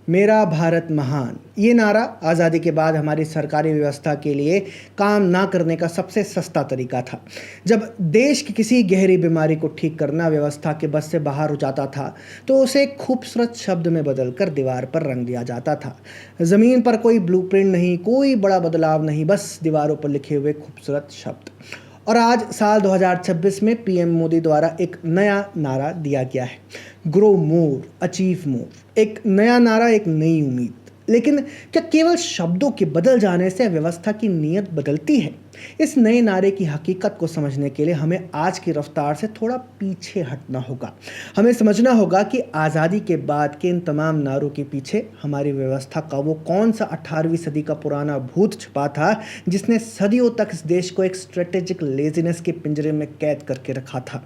मेरा भारत महान, ये नारा आज़ादी के बाद हमारी सरकारी व्यवस्था के लिए काम ना करने का सबसे सस्ता तरीका था। जब देश की किसी गहरी बीमारी को ठीक करना व्यवस्था के बस से बाहर हो जाता था, तो उसे एक खूबसूरत शब्द में बदलकर दीवार पर रंग दिया जाता था। ज़मीन पर कोई ब्लूप्रिंट नहीं, कोई बड़ा बदलाव नहीं, बस दीवारों पर लिखे हुए खूबसूरत शब्द। और आज साल 2026 में पीएम मोदी द्वारा एक नया नारा दिया गया है, ग्रो मोर अचीव मोर। एक नया नारा, एक नई उम्मीद। लेकिन क्या केवल शब्दों के बदल जाने से व्यवस्था की नीयत बदलती है? इस नए नारे की हकीकत को समझने के लिए हमें आज की रफ्तार से थोड़ा पीछे हटना होगा। हमें समझना होगा कि आज़ादी के बाद के इन तमाम नारों के पीछे हमारी व्यवस्था का वो कौन सा 18वीं सदी का पुराना भूत छिपा था, जिसने सदियों तक इस देश को एक स्ट्रेटेजिक लेजीनेस के पिंजरे में कैद करके रखा था।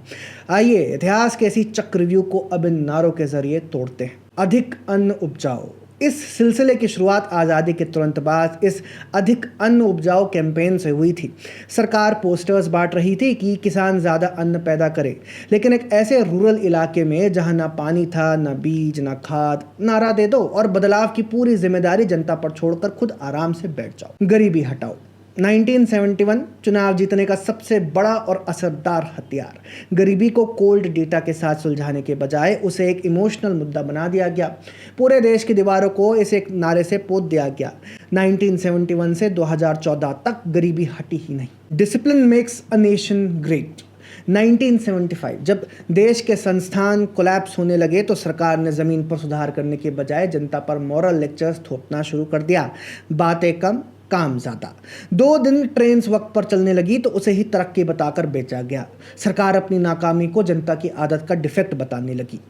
आइए इतिहास के इसी चक्रव्यूह को अब इन नारों के जरिए तोड़ते हैं। अधिक अन्न उपजाओ। इस सिलसिले की शुरुआत आज़ादी के तुरंत बाद इस अधिक अन्न उपजाओ कैंपेन से हुई थी। सरकार पोस्टर्स बांट रही थी कि किसान ज़्यादा अन्न पैदा करे, लेकिन एक ऐसे रूरल इलाके में जहां ना पानी था, ना बीज, ना खाद। नारा दे दो और बदलाव की पूरी जिम्मेदारी जनता पर छोड़कर खुद आराम से बैठ जाओ। गरीबी हटाओ। 1971 चुनाव जीतने का सबसे बड़ा और असरदार हथियार। गरीबी को कोल्ड डेटा के साथ सुलझाने के बजाय उसे एक इमोशनल मुद्दा बना दिया गया। पूरे देश की दीवारों को इस एक नारे से पोत दिया गया। 1971 से 2014 तक गरीबी हटी ही नहीं। Discipline makes a nation great. 1975 जब देश के संस्थान कोलैप्स होने लगे तो सरकार ने ज़मीन पर सुधार करने के बजाय जनता पर मॉरल लेक्चर्स थोपना शुरू कर दिया। बातें कम, काम ज़्यादा। 2 दिन ट्रेन वक्त पर चलने लगी तो उसे ही तरक्की बताकर बेचा गया। सरकार अपनी नाकामी को जनता की आदत का डिफेक्ट बताने लगी।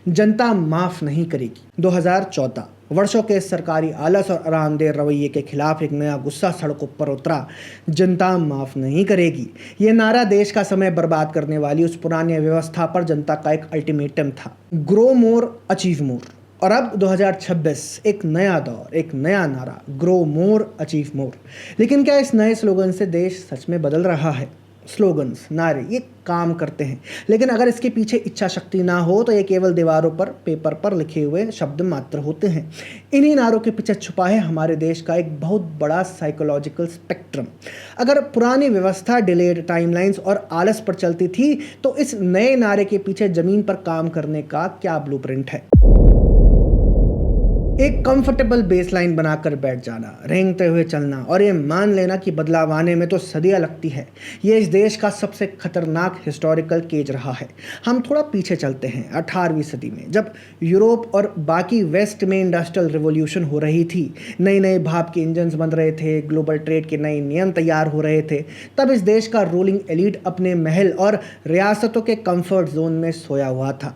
जनता माफ़ नहीं करेगी। 2014 वर्षों के सरकारी आलस और आरामदेह रवैये के खिलाफ एक नया गुस्सा सड़कों पर उतरा। जनता माफ़ नहीं करेगी। ये नारा देश का समय बर्बाद करने वाली उस पुरानी व्यवस्था पर जनता का एक अल्टीमेटम था, ग्रो मोर अचीव मोर। और अब 2026, एक नया दौर, एक नया नारा, ग्रो मोर अचीव मोर। लेकिन क्या इस नए स्लोगन से देश सच में बदल रहा है? स्लोगन्स, नारे, ये काम करते हैं, लेकिन अगर इसके पीछे इच्छा शक्ति ना हो तो ये केवल दीवारों पर, पेपर पर लिखे हुए शब्द मात्र होते हैं। इन्हीं नारों के पीछे छुपा है हमारे देश का एक बहुत बड़ा साइकोलॉजिकल स्पेक्ट्रम। अगर पुरानी व्यवस्था डिलेड टाइमलाइंस और आलस पर चलती थी, तो इस नए नारे के पीछे जमीन पर काम करने का क्या ब्लूप्रिंट है? एक कंफर्टेबल बेसलाइन बनाकर बैठ जाना, रेंगते हुए चलना और ये मान लेना कि बदलाव आने में तो सदियां लगती है। ये इस देश का सबसे खतरनाक हिस्टोरिकल केज रहा है। हम थोड़ा पीछे चलते हैं 18वीं सदी में, जब यूरोप और बाकी वेस्ट में इंडस्ट्रियल रिवॉल्यूशन हो रही थी। नए नए भाप के इंजन्स बन रहे थे, ग्लोबल ट्रेड के नए नियम तैयार हो रहे थे। तब इस देश का रूलिंग एलीट अपने महल और रियासतों के कंफर्ट जोन में सोया हुआ था।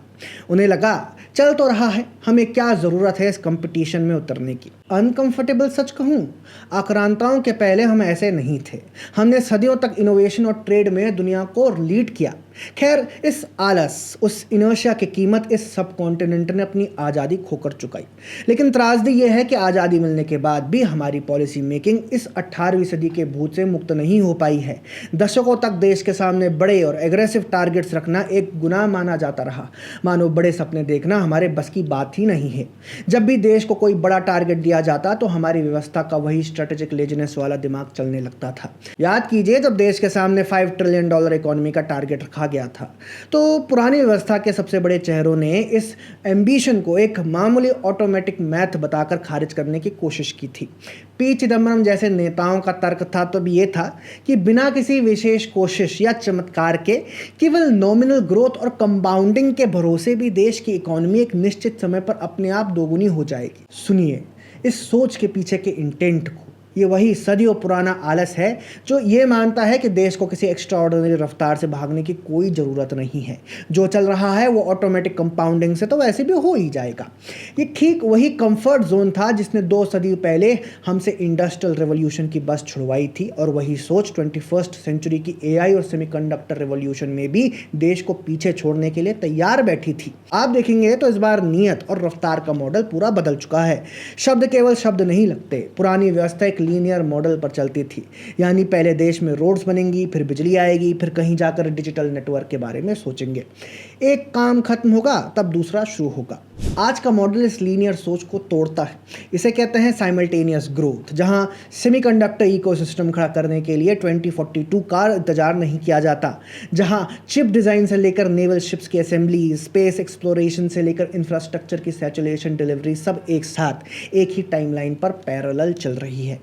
उन्हें लगा चल तो रहा है, हमें क्या ज़रूरत है इस कंपटीशन में उतरने की। अनकंफर्टेबल सच कहूँ, आक्रांताओं के पहले हम ऐसे नहीं थे। हमने सदियों तक इनोवेशन और ट्रेड में दुनिया को लीड किया। खैर, इस आलस, उस इनर्शिया की कीमत इस सब कॉन्टिनेंट ने अपनी आज़ादी खोकर चुकाई। लेकिन त्रासदी यह है कि आज़ादी मिलने के बाद भी हमारी पॉलिसी मेकिंग इस 18वीं सदी के भूत से मुक्त नहीं हो पाई है। दशकों तक देश के सामने बड़े और एग्रेसिव टारगेट्स रखना एक गुनाह माना जाता रहा, मानो बड़े सपने देखना हमारे बस की बात ही नहीं है। जब भी देश को कोई बड़ा टारगेट दिया जाता तो हमारी व्यवस्था का वही स्ट्रेटेजिक लेजीनेस वाला दिमाग चलने लगता था। याद कीजिए, जब देश के सामने $5 ट्रिलियन इकोनॉमी का टारगेट रखा गया था, तो पुरानी व्यवस्था के सबसे बड़े चेहरों ने इस एम्बिशन को एक मामूली ऑटोमेटिक मैथ बताकर खारिज करने की कोशिश की थी। पी चिदम्बरम जैसे नेताओं का तर्क था तो भी ये था कि बिना किसी विशेष कोशिश या चमत्कार के, केवल नॉमिनल ग्रोथ और कंपाउंडिंग के भरोसे भी देश की इकोनॉमी एक निश्चित समय पर अपने आप दोगुनी हो जाएगी। सुनिए इस सोच के पीछे के इंटेंट को। ये वही सदियों पुराना आलस है जो ये मानता है कि देश को किसी एक्स्ट्राऑर्डिनरी रफ्तार से भागने की कोई ज़रूरत नहीं है। जो चल रहा है वो ऑटोमेटिक कंपाउंडिंग से तो वैसे भी हो ही जाएगा। ये ठीक वही कंफर्ट जोन था जिसने 2 सदी पहले हमसे इंडस्ट्रियल रेवोल्यूशन की बस छुड़वाई थी, और वही सोच 21st सेंचुरी की एआई और सेमीकंडक्टर रेवोल्यूशन में भी देश को पीछे छोड़ने के लिए तैयार बैठी थी। आप देखेंगे तो इस बार नियत और रफ्तार का मॉडल पूरा बदल चुका है। शब्द केवल शब्द नहीं लगते। पुरानी व्यवस्था एक एक लीनियर मॉडल पर चलती थी, यानी पहले देश में रोड्स बनेंगी, फिर बिजली आएगी, फिर कहीं जाकर डिजिटल नेटवर्क के बारे में सोचेंगे। एक काम खत्म होगा तब दूसरा शुरू होगा। आज का मॉडल इस लीनियर सोच को तोड़ता है। इसे कहते हैं साइमल्टेनियस ग्रोथ, जहां सेमीकंडक्टर इकोसिस्टम खड़ा करने के लिए 2042 का इंतजार नहीं किया जाता, जहां चिप डिज़ाइन से लेकर नेवल शिप्स की असेंबली, स्पेस एक्सप्लोरेशन से लेकर इंफ्रास्ट्रक्चर की सैचुरेशन डिलीवरी सब एक साथ एक ही टाइमलाइन पर पैरेलल चल रही है।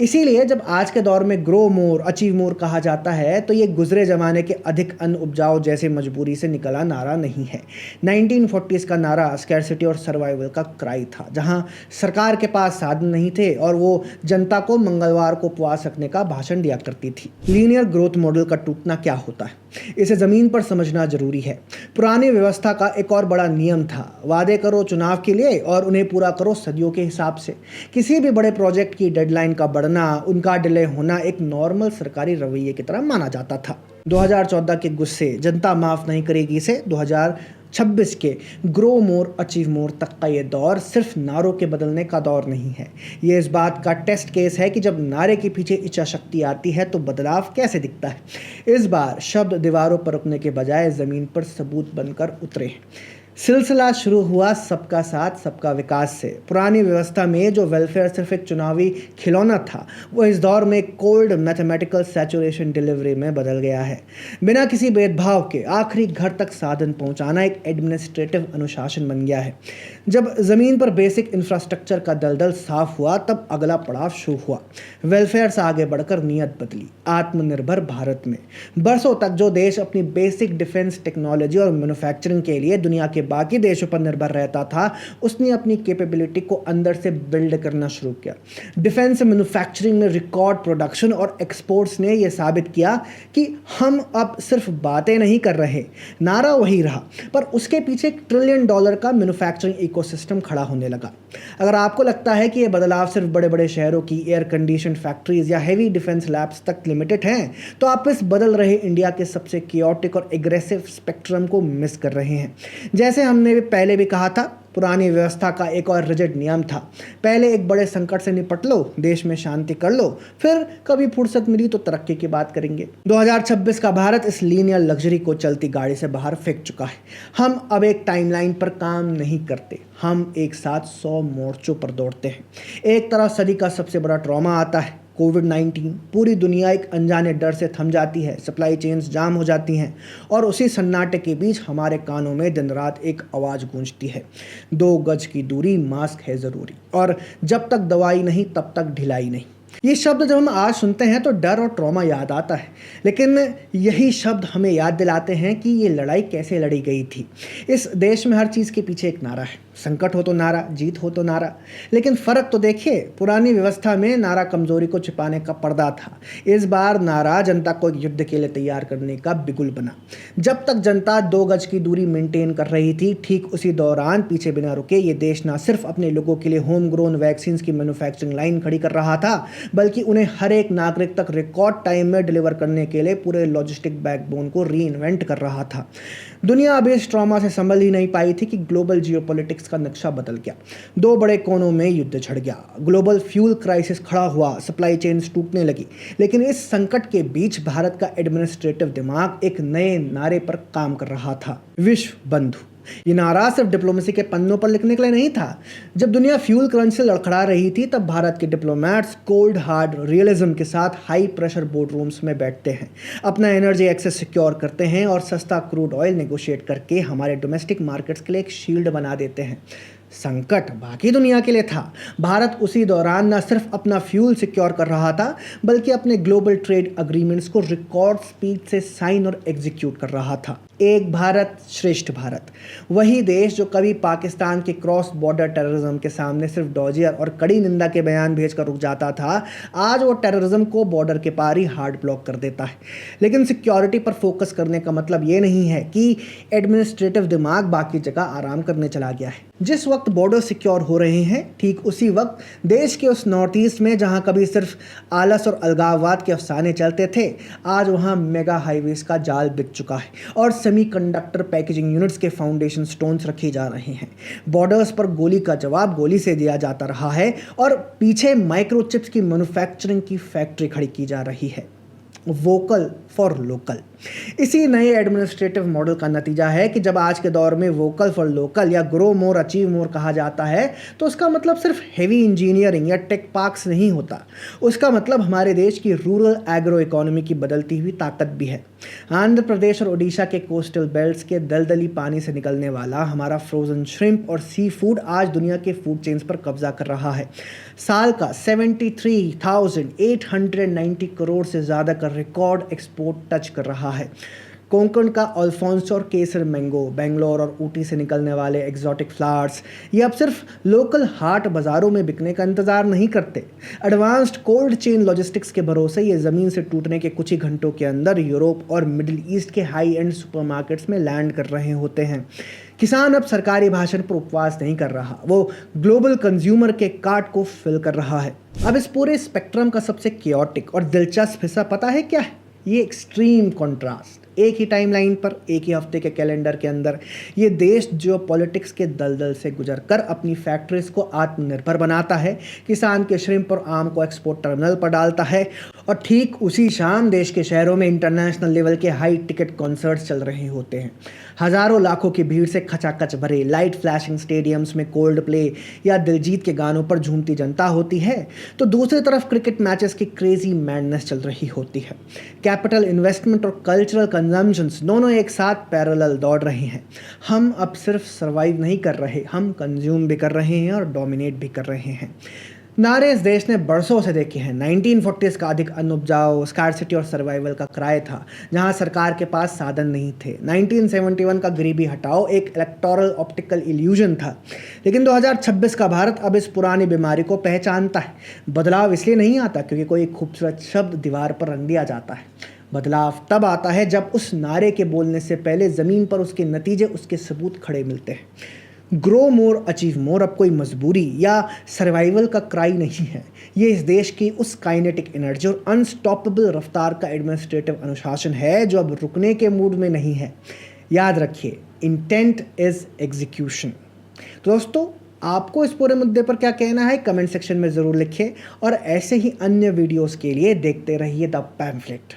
इसीलिए जब आज के दौर में ग्रो मोर अचीव मोर कहा जाता है तो ये गुजरे ज़माने के अधिक अन्न उपजाओ जैसे मजबूरी से निकला नारा नहीं है। 1940s का नारा स्कैरसिटी और सर्वाइवल का क्राई था, जहां सरकार के पास साधन नहीं थे और वो जनता को मंगलवार को उपवास रखने का भाषण दिया करती थी। लीनियर ग्रोथ मॉडल का टूटना क्या होता है, इसे ज़मीन पर समझना जरूरी है। पुरानी व्यवस्था का एक और बड़ा नियम था, वादे करो चुनाव के लिए और उन्हें पूरा करो सदियों के हिसाब से। किसी भी बड़े प्रोजेक्ट की डेडलाइन का बढ़ना, उनका डिले होना एक नॉर्मल सरकारी रवैये की तरह माना जाता था। 2014 के गुस्से जनता माफ़ नहीं करेगी से 2026 के ग्रो मोर अचीव मोर तक का ये दौर सिर्फ नारों के बदलने का दौर नहीं है। ये इस बात का टेस्ट केस है कि जब नारे के पीछे इच्छा शक्ति आती है तो बदलाव कैसे दिखता है। इस बार शब्द दीवारों पर रुकने के बजाय ज़मीन पर सबूत बनकर उतरे। सिलसिला शुरू हुआ सबका साथ सबका विकास से। पुरानी व्यवस्था में जो वेलफेयर सिर्फ एक चुनावी खिलौना था, वो इस दौर में कोल्ड मैथमेटिकल सैचुरेशन डिलीवरी में बदल गया है। बिना किसी भेदभाव के आखिरी घर तक साधन पहुंचाना एक एडमिनिस्ट्रेटिव अनुशासन बन गया है। जब ज़मीन पर बेसिक इंफ्रास्ट्रक्चर का दलदल साफ हुआ तब अगला पड़ाव शुरू हुआ। वेलफेयर से आगे बढ़कर नीयत बदली। आत्मनिर्भर भारत में बरसों तक जो देश अपनी बेसिक डिफेंस टेक्नोलॉजी और मैन्युफैक्चरिंग के लिए दुनिया के बाकी देशों पर निर्भर रहता था, उसने अपनी कैपेबिलिटी को अंदर से बिल्ड करना शुरू किया। डिफेंस मैन्युफैक्चरिंग में रिकॉर्ड प्रोडक्शन और एक्सपोर्ट्स ने यह साबित किया कि हम अब सिर्फ बातें नहीं कर रहे। नारा वही रहा, पर उसके पीछे $1 ट्रिलियन का मैन्युफैक्चरिंग इकोसिस्टम खड़ा होने लगा। अगर आपको लगता है कि यह बदलाव सिर्फ बड़े बड़े शहरों की एयर कंडीशन फैक्ट्रीज या हेवी डिफेंस लैब्स तक लिमिटेड हैं, तो आप इस बदल रहे इंडिया के सबसे कियोटिक और एग्रेसिव स्पेक्ट्रम को मिस कर रहे हैं। जैसे हमने पहले भी कहा था, पुरानी व्यवस्था का एक और रिजिड नियम था, पहले एक बड़े संकट से निपट लो, देश में शांति कर लो, फिर कभी फुर्सत मिली तो तरक्की की बात करेंगे। 2026 का भारत इस लीनियर लग्जरी को चलती गाड़ी से बाहर फेंक चुका है। हम अब एक टाइमलाइन पर काम नहीं करते, हम एक साथ 100 मोर्चों पर दौड़ते हैं। एक तरफ सदी का सबसे बड़ा ट्रॉमा आता है, कोविड-19। पूरी दुनिया एक अनजाने डर से थम जाती है, सप्लाई चेन्स जाम हो जाती हैं और उसी सन्नाटे के बीच हमारे कानों में दिन रात एक आवाज़ गूंजती है, 2 गज की दूरी, मास्क है ज़रूरी, और जब तक दवाई नहीं तब तक ढिलाई नहीं। ये शब्द जब हम आज सुनते हैं तो डर और ट्रॉमा याद आता है, लेकिन यही शब्द हमें याद दिलाते हैं कि ये लड़ाई कैसे लड़ी गई थी। इस देश में हर चीज़ के पीछे एक नारा है, संकट हो तो नारा, जीत हो तो नारा। लेकिन फ़र्क तो देखिए, पुरानी व्यवस्था में नारा कमज़ोरी को छिपाने का पर्दा था, इस बार नारा जनता को युद्ध के लिए तैयार करने का बिगुल बना। जब तक जनता 2 गज की दूरी मेंटेन कर रही थी, ठीक उसी दौरान पीछे बिना रुके ये देश ना सिर्फ अपने लोगों के लिए होम ग्रोन वैक्सीन की मैन्युफैक्चरिंग लाइन खड़ी कर रहा था, बल्कि उन्हें हर एक नागरिक तक रिकॉर्ड टाइम में डिलीवर करने के लिए पूरे लॉजिस्टिक बैकबोन को रीइन्वेंट कर रहा था। दुनिया अभी इस ट्रॉमा से संभल ही नहीं पाई थी कि ग्लोबल जियोपॉलिटिक्स का नक्शा बदल गया। 2 बड़े कोनों में युद्ध छिड़ गया, ग्लोबल फ्यूल क्राइसिस खड़ा हुआ, सप्लाई चेन्स टूटने लगी। लेकिन इस संकट के बीच भारत का एडमिनिस्ट्रेटिव दिमाग एक नए नारे पर काम कर रहा था, विश्व बंधु। ये नारा सिर्फ डिप्लोमेसी के पन्नों पर लिखने के लिए नहीं था। जब दुनिया फ्यूल क्रंच से लड़खड़ा रही थी, तब भारत के डिप्लोमैट्स कोल्ड हार्ड रियलिज्म के साथ हाई प्रेशर बोर्ड रूम्स में बैठते हैं, अपना एनर्जी एक्सेस सिक्योर करते हैं और सस्ता क्रूड ऑयल नेगोशिएट करके हमारे डोमेस्टिक मार्केट्स के लिए एक शील्ड बना देते हैं। संकट बाकी दुनिया के लिए था। भारत उसी दौरान न सिर्फ अपना फ्यूल सिक्योर कर रहा था, बल्कि अपने ग्लोबल ट्रेड अग्रीमेंट्स को रिकॉर्ड स्पीड से साइन और एग्जीक्यूट कर रहा था। एक भारत श्रेष्ठ भारत, वही देश जो कभी पाकिस्तान के क्रॉस बॉर्डर टेररिज्म के सामने सिर्फ डॉजियर और कड़ी निंदा के बयान भेजकर रुक जाता था, आज वो टेररिज्म को बॉर्डर के पार ही हार्ड ब्लॉक कर देता है। लेकिन सिक्योरिटी पर फोकस करने का मतलब ये नहीं है कि एडमिनिस्ट्रेटिव दिमाग बाकी जगह आराम करने चला गया है। जिस वक्त बॉर्डर सिक्योर हो रहे हैं, ठीक उसी वक्त देश के उस नॉर्थ ईस्ट में जहां कभी सिर्फ आलस और अलगाववाद के अफसाने चलते थे, आज वहां मेगा हाईवेज का जाल बिक चुका है और सेमीकंडक्टर पैकेजिंग यूनिट्स के फाउंडेशन स्टोन्स रखे जा रहे हैं। बॉर्डर्स पर गोली का जवाब गोली से दिया जाता रहा है और पीछे माइक्रोचिप्स की मैन्युफैक्चरिंग की फैक्ट्री खड़ी की जा रही है। वोकल फॉर लोकल इसी नए एडमिनिस्ट्रेटिव मॉडल का नतीजा है कि जब आज के दौर में वोकल फॉर लोकल या ग्रो मोर अचीव मोर कहा जाता है तो उसका मतलब सिर्फ हेवी इंजीनियरिंग या टेक पार्क्स नहीं होता। उसका मतलब हमारे देश की रूरल एग्रो इकोनॉमी की बदलती हुई ताकत भी है। आंध्र प्रदेश और ओडिशा के कोस्टल बेल्ट्स के दलदली पानी से निकलने वाला हमारा फ्रोजन श्रिम्प और सी फूड आज दुनिया के फूड चेन्स पर कब्जा कर रहा है। साल का 73,890 करोड़ से ज़्यादा का रिकॉर्ड एक्सपोर्ट टच कर रहा है। कोंकण का अल्फोंसो और केसर मैंगो, बेंगलोर और ऊटी से निकलने वाले एग्जॉटिक फ्लावर्स ये अब सिर्फ लोकल हाट बाज़ारों में बिकने का इंतज़ार नहीं करते। एडवांस्ड कोल्ड चेन लॉजिस्टिक्स के भरोसे ये ज़मीन से टूटने के कुछ ही घंटों के अंदर यूरोप और मिडिल ईस्ट के हाई एंड सुपरमार्केट्स में लैंड कर रहे होते हैं। किसान अब सरकारी भाषण पर उपवास नहीं कर रहा, वो ग्लोबल कंज्यूमर के कार्ट को फिल कर रहा है। अब इस पूरे स्पेक्ट्रम का सबसे क्योटिक और दिलचस्प हिस्सा पता है क्या है? ये एक्सट्रीम कॉन्ट्रास्ट। एक ही टाइमलाइन पर एक ही हफ्ते के कैलेंडर के अंदर ये देश जो पॉलिटिक्स के दलदल से गुजरकर अपनी फैक्ट्रीज को आत्मनिर्भर बनाता है, किसान के श्रिम्प और आम को एक्सपोर्ट टर्मिनल पर डालता है और ठीक उसी शाम देश के शहरों में इंटरनेशनल लेवल के हाई टिकट कॉन्सर्ट्स चल रहे होते हैं। हज़ारों लाखों की भीड़ से खचाखच भरे लाइट फ्लैशिंग स्टेडियम्स में कोल्ड प्ले या दिलजीत के गानों पर झूमती जनता होती है, तो दूसरी तरफ क्रिकेट मैचेस की क्रेजी मैडनेस चल रही होती है। कैपिटल इन्वेस्टमेंट और कल्चरल कंजम्पशंस दोनों एक साथ पैरेलल दौड़ रहे हैं। हम अब सिर्फ सर्वाइव नहीं कर रहे, हम कंज्यूम भी कर रहे हैं और डोमिनेट भी कर रहे हैं। नारे इस देश ने बरसों से देखे हैं। 1940s का अधिक अन्न उपजाओ, स्कार्सिटी और सर्वाइवल का क्राय था जहां सरकार के पास साधन नहीं थे। 1971 का गरीबी हटाओ एक इलेक्टोरल ऑप्टिकल इल्यूजन था। लेकिन 2026 का भारत अब इस पुरानी बीमारी को पहचानता है। बदलाव इसलिए नहीं आता क्योंकि कोई खूबसूरत शब्द दीवार पर रंग दिया जाता है। बदलाव तब आता है जब उस नारे के बोलने से पहले ज़मीन पर उसके नतीजे, उसके सबूत खड़े मिलते हैं। ग्रो मोर अचीव मोर अब कोई मजबूरी या सर्वाइवल का क्राई नहीं है। ये इस देश की उस काइनेटिक एनर्जी और अनस्टॉपेबल रफ्तार का एडमिनिस्ट्रेटिव अनुशासन है जो अब रुकने के मूड में नहीं है। याद रखिए, इंटेंट इज एग्जीक्यूशन। तो दोस्तों, आपको इस पूरे मुद्दे पर क्या कहना है कमेंट सेक्शन में ज़रूर लिखिए और ऐसे ही अन्य वीडियोस के लिए देखते रहिए द पैम्फलेट।